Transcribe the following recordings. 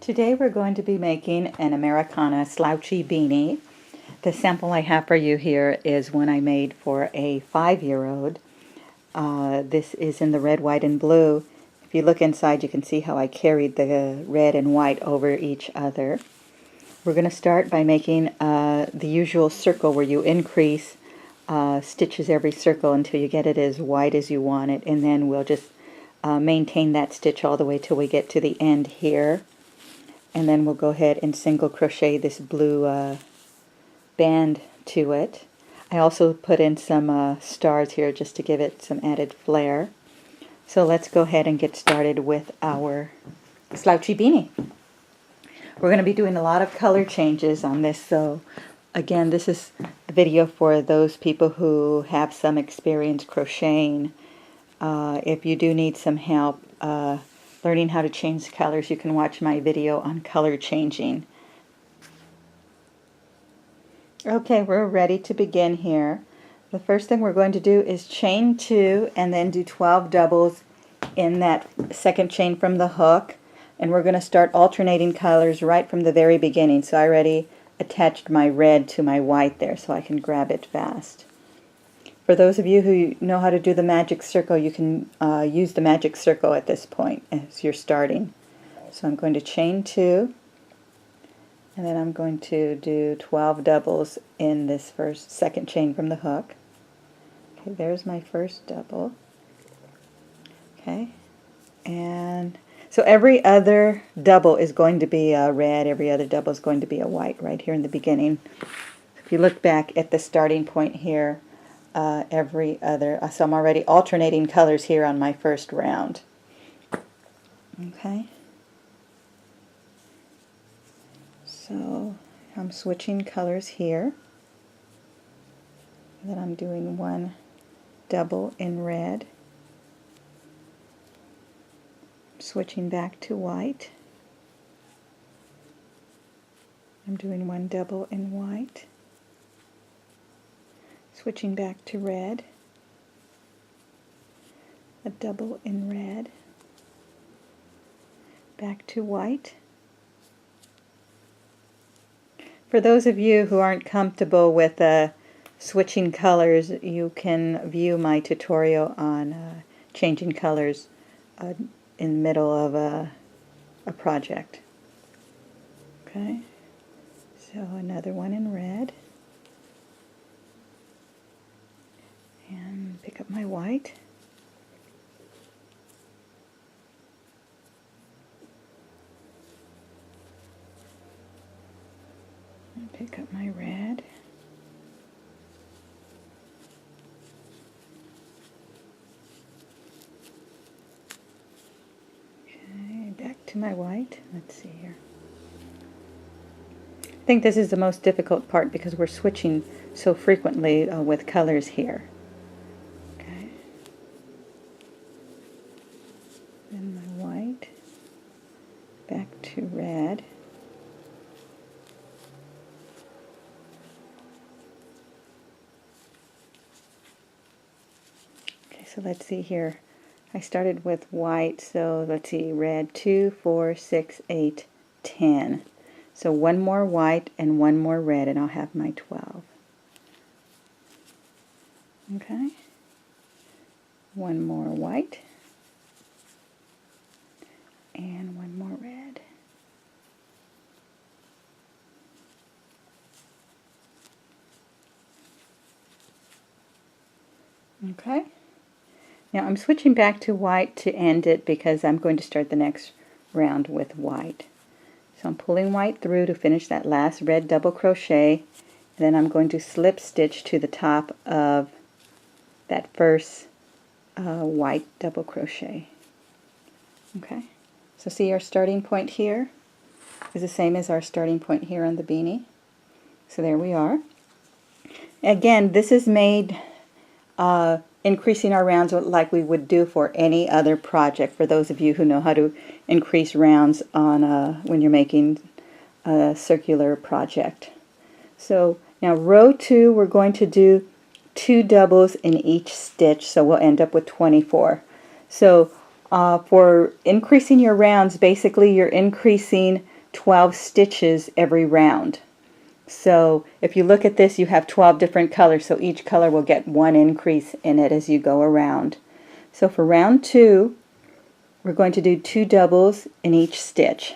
Today we're going to be making an Americana Slouchy Beanie. The sample I have for you here is one I made for a 5-year-old. This is in the red, white, and blue. If you look inside, you can see how I carried the red and white over each other. We're going to start by making the usual circle where you increase stitches every circle until you get it as wide as you want it, and then we'll just maintain that stitch all the way till we get to the end here. And then we'll go ahead and single crochet this blue band to it. I also put in some stars here just to give it some added flair. So let's go ahead and get started with our slouchy beanie. We're going to be doing a lot of color changes on this, so again, this is a video for those people who have some experience crocheting. If you do need some help learning how to change colors, you can watch my video on color changing. Okay, we're ready to begin here. The first thing we're going to do is chain 2 and then do 12 doubles in that second chain from the hook, and we're going to start alternating colors right from the very beginning. So I already attached my red to my white there so I can grab it fast. For those of you who know how to do the magic circle, you can use the magic circle at this point as you're starting. So I'm going to chain 2, and then I'm going to do 12 doubles in this second chain from the hook. Okay, there's my first double. Okay, and so every other double is going to be a red, every other double is going to be a white right here in the beginning. If you look back at the starting point here, every other, so I'm already alternating colors here on my first round. Okay, so I'm switching colors here, and then I'm doing one double in red, switching back to white, I'm doing one double in white, switching back to red, a double in red, back to white. For those of you who aren't comfortable with switching colors, you can view my tutorial on changing colors in the middle of a project. Okay, so another one in red. And pick up my white. And pick up my red. Okay, back to my white. Let's see here. I think this is the most difficult part because we're switching so frequently with colors here. Then my white, back to red, okay, so let's see here. I started with white, so let's see, red, 2, 4, 6, 8, 10. So one more white and one more red, and I'll have my 12. Okay, one more white, and one more red. Okay, now I'm switching back to white to end it because I'm going to start the next round with white. So I'm pulling white through to finish that last red double crochet, and then I'm going to slip stitch to the top of that first white double crochet. Okay. So see, our starting point here is the same as our starting point here on the beanie. So there we are. Again, this is made increasing our rounds like we would do for any other project, for those of you who know how to increase rounds on when you're making a circular project. So now row 2, we're going to do 2 doubles in each stitch, so we'll end up with 24. So for increasing your rounds, basically you're increasing 12 stitches every round. So if you look at this, you have 12 different colors, so each color will get one increase in it as you go around. So for round 2, we're going to do 2 doubles in each stitch.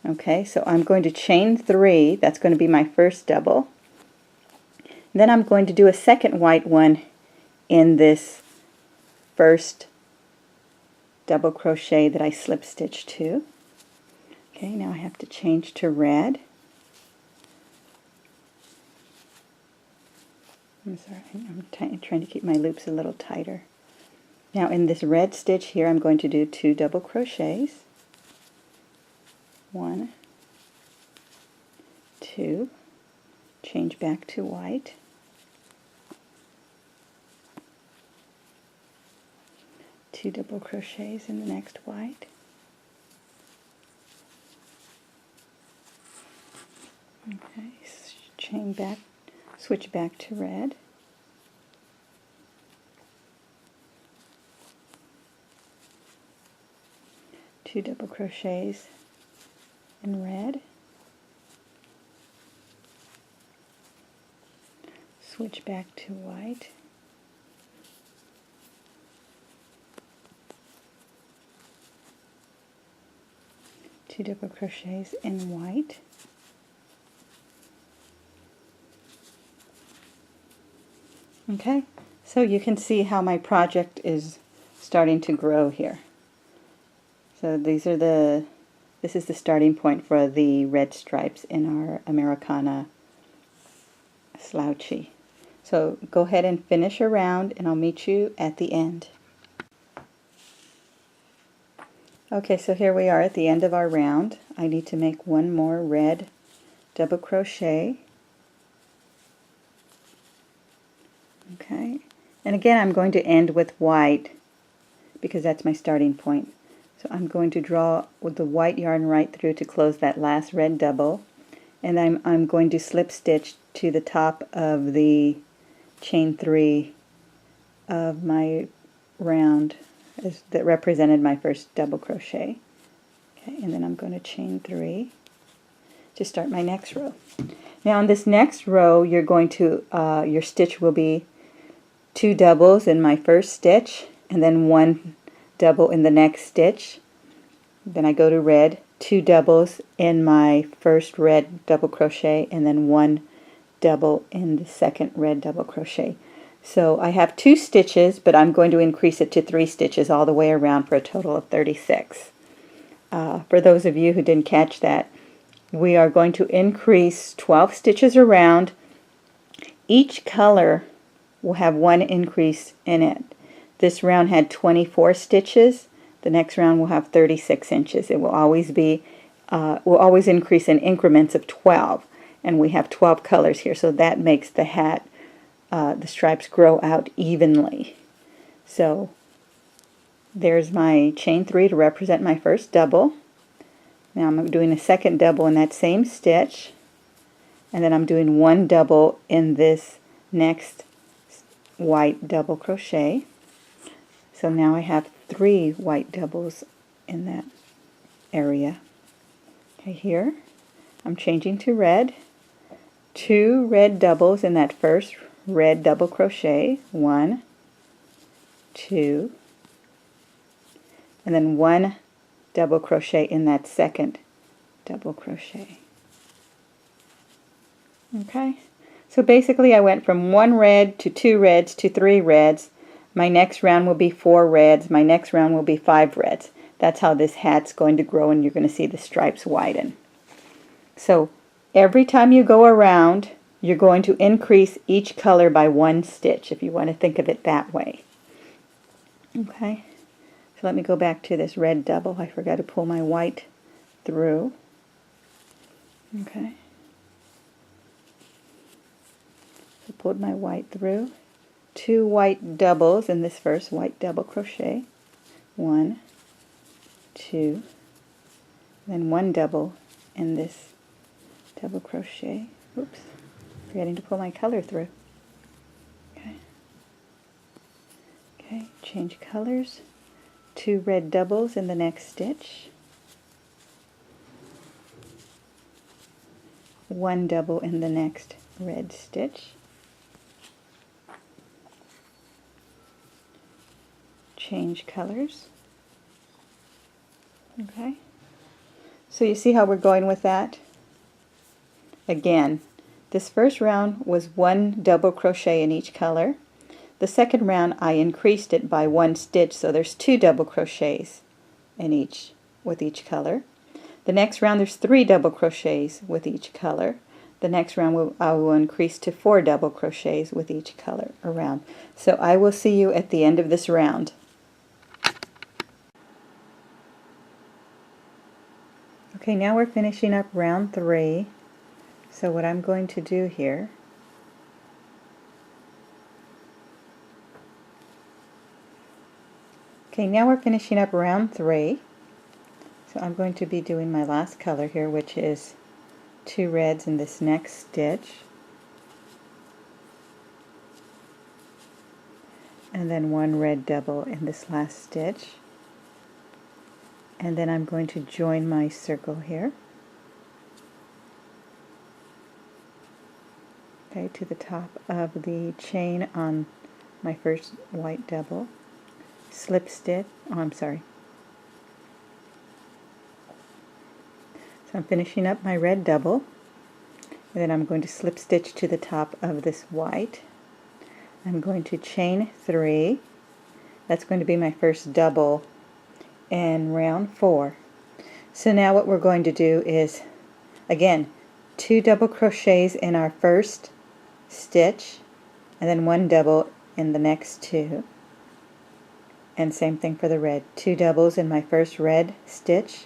Okay, so I'm going to chain 3, that's going to be my first double. Then I'm going to do a second white one in this first double crochet that I slip stitched to. Okay, now I have to change to red. I'm sorry, I'm trying to keep my loops a little tighter. Now in this red stitch here, I'm going to do 2 double crochets. 1, 2, change back to white. 2 double crochets in the next white. Okay, chain back, switch back to red. Two double crochets in red. Switch back to white. Two double crochets in white. Okay, so you can see how my project is starting to grow here. So this is the starting point for the red stripes in our Americana Slouchy. So go ahead and finish a round and I'll meet you at the end. Okay, so here we are at the end of our round. I need to make one more red double crochet. Okay, and again I'm going to end with white because that's my starting point. So I'm going to draw with the white yarn right through to close that last red double, and I'm going to slip stitch to the top of the chain 3 of my round that represented my first double crochet. Okay, and then I'm going to chain 3 to start my next row. Now in this next row you're going to your stitch will be 2 doubles in my first stitch and then 1 double in the next stitch. Then I go to red, 2 doubles in my first red double crochet and then 1 double in the second red double crochet. So I have 2 stitches, but I'm going to increase it to 3 stitches all the way around for a total of 36. For those of you who didn't catch that, we are going to increase 12 stitches around. Each color will have 1 increase in it. This round had 24 stitches. The next round will have 36 inches. It will always be, will always increase in increments of 12. And we have 12 colors here, so that makes the hat, the stripes grow out evenly. So there's my chain 3 to represent my first double. Now I'm doing a second double in that same stitch, and then I'm doing 1 double in this next white double crochet. So now I have 3 white doubles in that area. Okay, here I'm changing to red. 2 red doubles in that first red double crochet. 1, 2, and then 1 double crochet in that second double crochet. Okay, so basically I went from 1 red to 2 reds to 3 reds. My next round will be 4 reds. My next round will be 5 reds. That's how this hat's going to grow, and you're going to see the stripes widen. So every time you go around, you're going to increase each color by 1 stitch, if you want to think of it that way. Okay, so let me go back to this red double. I forgot to pull my white through. Okay, so pulled my white through. 2 white doubles in this first white double crochet. 1, 2, then 1 double in this double crochet. Oops, forgetting to pull my color through. Okay, change colors. 2 red doubles in the next stitch. one double in the next red stitch, change colors. Okay, so you see how we're going with that? Again, this first round was one double crochet in each color. The second round I increased it by one stitch, so there's two double crochets in each with each color. The next round there's three double crochets with each color. The next round I will increase to four double crochets with each color around. So I will see you at the end of this round. Okay, now we're finishing up round 3. So what I'm going to do here, okay, now we're finishing up round 3. So I'm going to be doing my last color here, which is 2 reds in this next stitch, and then 1 red double in this last stitch, and then I'm going to join my circle here, okay, to the top of the chain on my first white double, slip stitch, oh I'm sorry, so I'm finishing up my red double, and then I'm going to slip stitch to the top of this white. I'm going to chain 3. That's going to be my first double in round 4. So now what we're going to do is, again, 2 double crochets in our first stitch, and then 1 double in the next 2. And same thing for the red. 2 doubles in my first red stitch,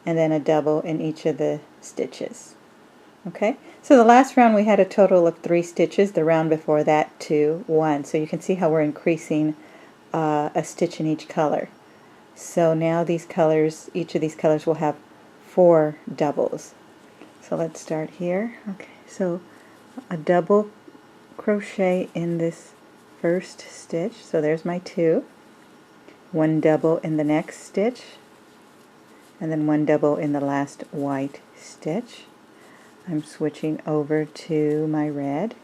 and then a double in each of the stitches. Okay, so the last round we had a total of 3 stitches, the round before that 2, 1. So you can see how we're increasing a stitch in each color. So now these colors, each of these colors will have 4 doubles. So let's start here. Okay, so a double crochet in this first stitch, so there's my 2. 1 double in the next stitch, and then 1 double in the last white stitch. I'm switching over to my red.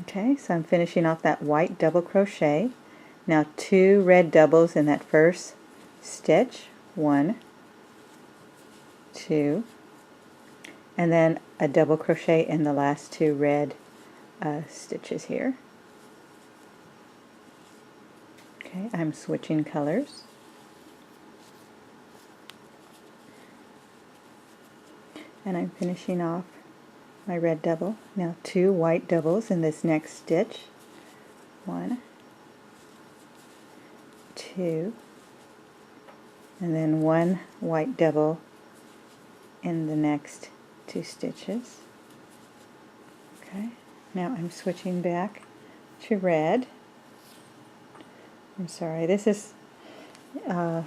Okay, so I'm finishing off that white double crochet. Now 2 red doubles in that first stitch, 1, 2, and then a double crochet in the last 2 red stitches here. Okay, I'm switching colors. And I'm finishing off my red double. Now 2 white doubles in this next stitch. 1, 2, and then 1 white double in the next 2 stitches. Okay, now I'm switching back to red. I'm sorry, this is a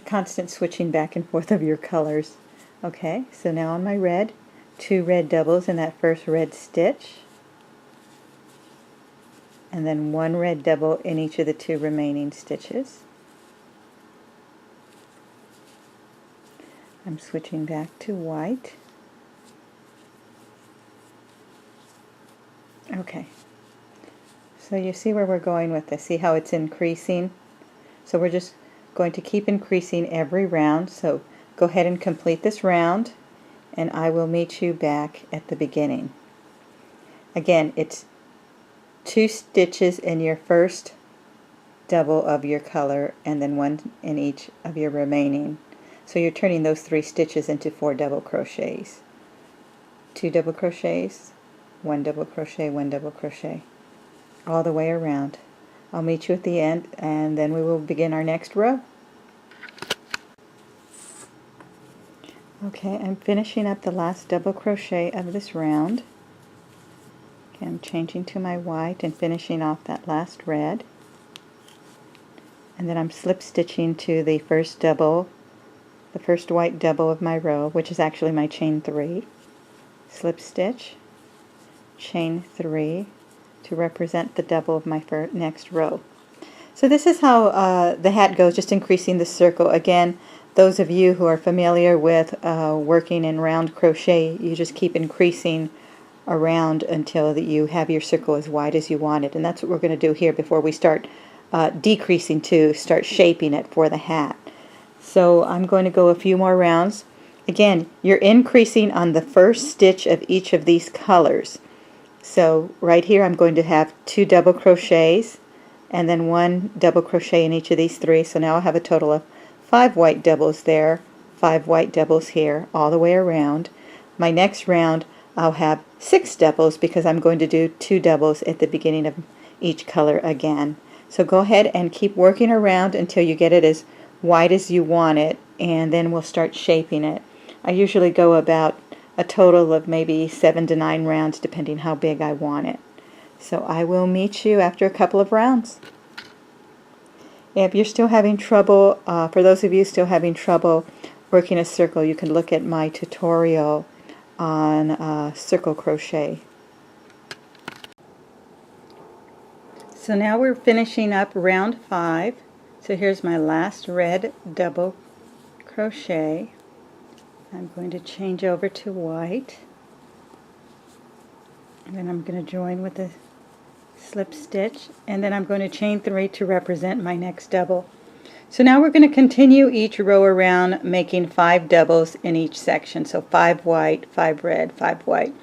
constant switching back and forth of your colors. Okay, so now on my red, 2 red doubles in that first red stitch, and then 1 red double in each of the 2 remaining stitches. I'm switching back to white. Okay, so you see where we're going with this. See how it's increasing? So we're just going to keep increasing every round. So go ahead and complete this round, and I will meet you back at the beginning. Again, it's 2 stitches in your first double of your color, and then 1 in each of your remaining. So you're turning those 3 stitches into 4 double crochets. 2 double crochets, 1 double crochet, 1 double crochet, all the way around. I'll meet you at the end, and then we will begin our next row. Okay, I'm finishing up the last double crochet of this round. Okay, I'm changing to my white and finishing off that last red. And then I'm slip stitching to the first double, the first white double of my row, which is actually my chain 3. Slip stitch, chain 3 to represent the double of my next row. So this is how the hat goes, just increasing the circle. Again, those of you who are familiar with working in round crochet, you just keep increasing around until you have your circle as wide as you want it. And that's what we're going to do here before we start decreasing to start shaping it for the hat. So I'm going to go a few more rounds. Again, you're increasing on the first stitch of each of these colors. So right here I'm going to have 2 double crochets and then 1 double crochet in each of these 3. So now I have a total of 5 white doubles there, 5 white doubles here, all the way around. My next round I'll have 6 doubles because I'm going to do 2 doubles at the beginning of each color again. So go ahead and keep working around until you get it as wide as you want it, and then we'll start shaping it. I usually go about a total of maybe 7 to 9 rounds depending how big I want it. So I will meet you after a couple of rounds. If you're still having trouble, for those of you still having trouble working a circle, you can look at my tutorial on circle crochet. So now we're finishing up round 5. So here's my last red double crochet. I'm going to change over to white, and then I'm going to join with a slip stitch, and then I'm going to chain 3 to represent my next double. So now we're going to continue each row around, making 5 doubles in each section. So 5 white, 5 red, 5 white,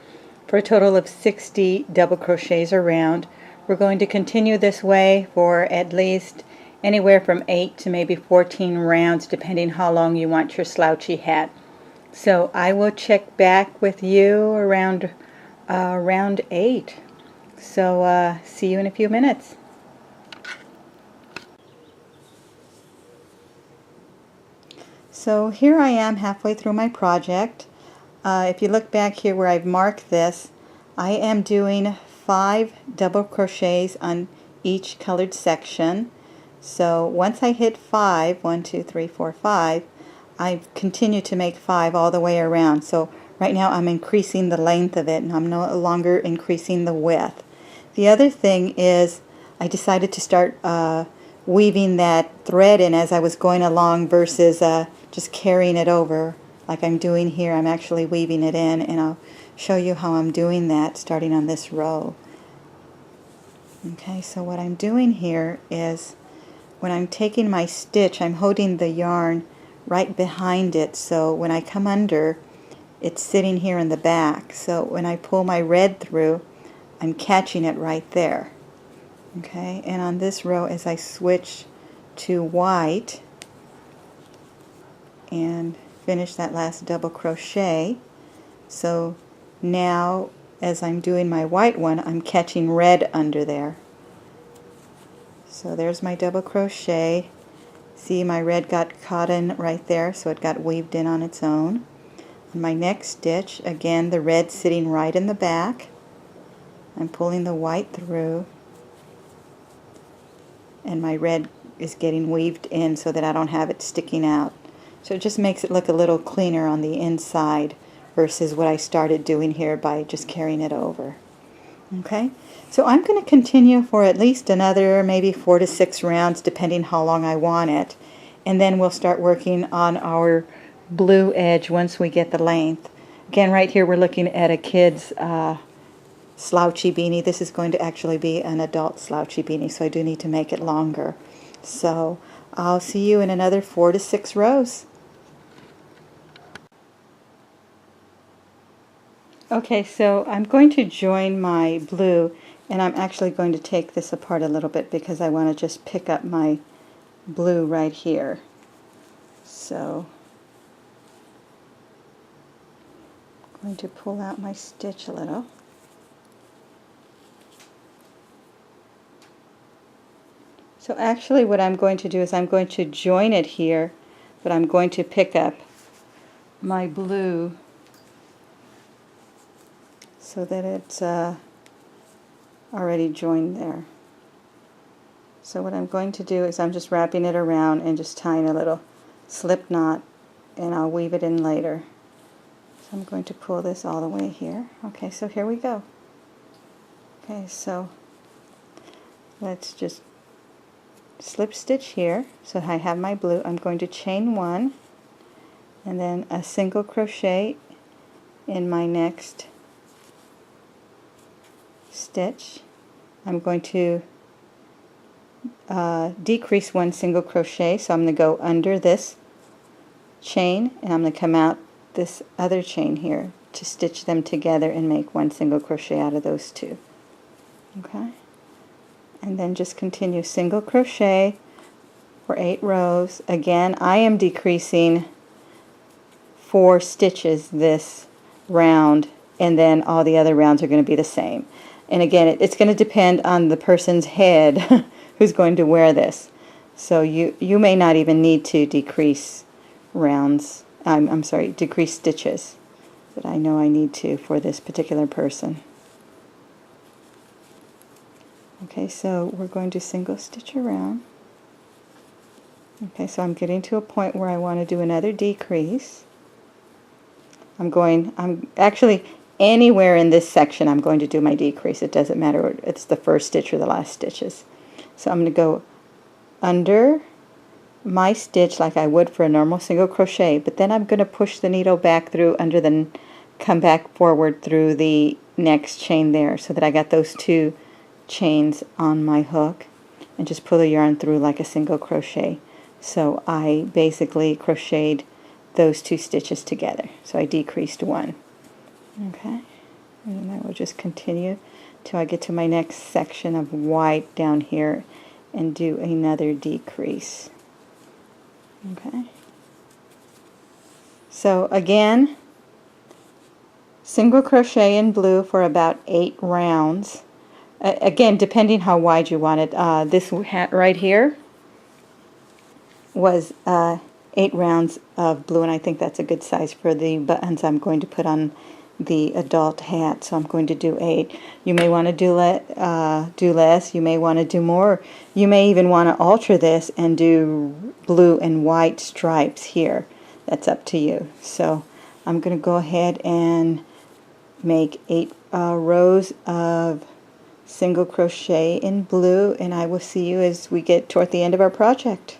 for a total of 60 double crochets around. We're going to continue this way for at least anywhere from 8 to maybe 14 rounds, depending how long you want your slouchy hat. So I will check back with you around round 8. So see you in a few minutes. So here I am halfway through my project. If you look back here where I've marked this, I am doing 5 double crochets on each colored section. So once I hit 5, 1, 2, 3, 4, 5, I continue to make 5 all the way around. So right now I'm increasing the length of it, and I'm no longer increasing the width. The other thing is I decided to start weaving that thread in as I was going along versus just carrying it over like I'm doing here. I'm actually weaving it in, and I'll show you how I'm doing that starting on this row. Okay, so what I'm doing here is when I'm taking my stitch, I'm holding the yarn right behind it, so when I come under, it's sitting here in the back. So when I pull my red through, I'm catching it right there. Okay, and on this row, as I switch to white and finish that last double crochet, so now as I'm doing my white one, I'm catching red under there. So there's my double crochet. See, my red got caught in right there, so it got weaved in on its own. On my next stitch, again, the red sitting right in the back. I'm pulling the white through, and my red is getting weaved in so that I don't have it sticking out. So it just makes it look a little cleaner on the inside versus what I started doing here by just carrying it over. Okay, so I'm going to continue for at least another maybe 4 to 6 rounds depending how long I want it, and then we'll start working on our blue edge once we get the length. Again, right here we're looking at a kid's slouchy beanie. This is going to actually be an adult slouchy beanie, so I do need to make it longer. So I'll see you in another 4 to 6 rows. Okay, so I'm going to join my blue, and I'm actually going to take this apart a little bit because I want to just pick up my blue right here. So I'm going to pull out my stitch a little. So actually what I'm going to do is I'm going to join it here, but I'm going to pick up my blue so that it's already joined there. So what I'm going to do is I'm just wrapping it around and just tying a little slip knot, and I'll weave it in later. So I'm going to pull this all the way here. Okay, so here we go. Okay, so let's just slip stitch here. So I have my blue. I'm going to chain 1, and then a single crochet in my next stitch. I'm going to decrease one single crochet, so I'm going to go under this chain and I'm going to come out this other chain here to stitch them together and make one single crochet out of those two. Okay, and then just continue single crochet for 8 rows. Again, I am decreasing 4 stitches this round, and then all the other rounds are going to be the same. And again, it's going to depend on the person's head who's going to wear this. So you may not even need to decrease rounds. I'm sorry, decrease stitches. But I know I need to for this particular person. Okay, so we're going to single stitch around. Okay, so I'm getting to a point where I want to do another decrease. I'm actually anywhere in this section I'm going to do my decrease. It doesn't matter if it's the first stitch or the last stitches. So I'm going to go under my stitch like I would for a normal single crochet, but then I'm going to push the needle back through under the, come back forward through the next chain there, so that I got those 2 chains on my hook, and just pull the yarn through like a single crochet. So I basically crocheted those 2 stitches together. So I decreased 1. Okay, and I will just continue till I get to my next section of white down here and do another decrease. Okay, so again, single crochet in blue for about 8 rounds. Again, depending how wide you want it. This hat right here was 8 rounds of blue, and I think that's a good size for the buttons I'm going to put on the adult hat, so I'm going to do 8. You may want to do less, you may want to do more, you may even want to alter this and do blue and white stripes here. That's up to you. So I'm going to go ahead and make 8 rows of single crochet in blue, and I will see you as we get toward the end of our project.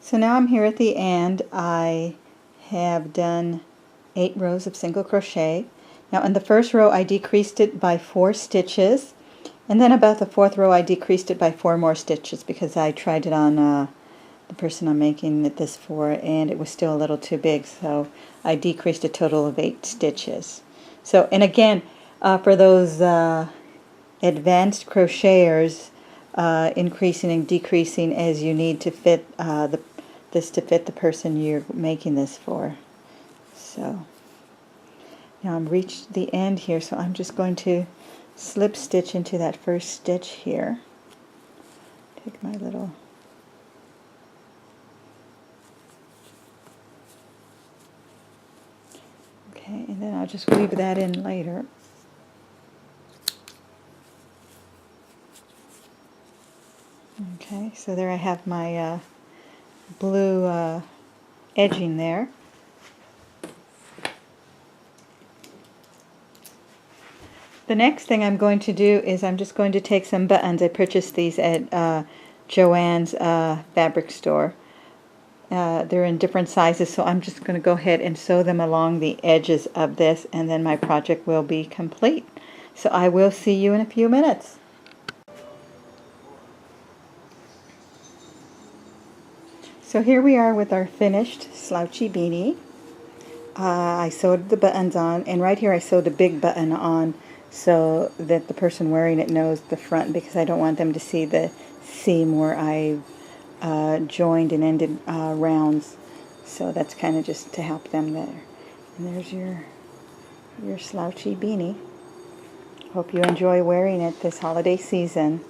So now I'm here at the end. I have done 8 rows of single crochet. Now in the first row I decreased it by 4 stitches, and then about the 4th row I decreased it by 4 more stitches because I tried it on the person I'm making this for, and it was still a little too big, so I decreased a total of 8 stitches. So, and again, for those advanced crocheters, increasing and decreasing as you need to fit this to fit the person you're making this for. So now I'm reached the end here, so I'm just going to slip stitch into that first stitch here. Take my little okay, and then I'll just weave that in later. Okay, so there I have my blue edging there. The next thing I'm going to do is I'm just going to take some buttons. I purchased these at Joann's fabric store. They're in different sizes, so I'm just going to go ahead and sew them along the edges of this, and then my project will be complete. So I will see you in a few minutes. So here we are with our finished slouchy beanie. I sewed the buttons on, and right here I sewed a big button on so that the person wearing it knows the front, because I don't want them to see the seam where I've joined and ended rounds. So that's kind of just to help them there. And there's your slouchy beanie. Hope you enjoy wearing it this holiday season.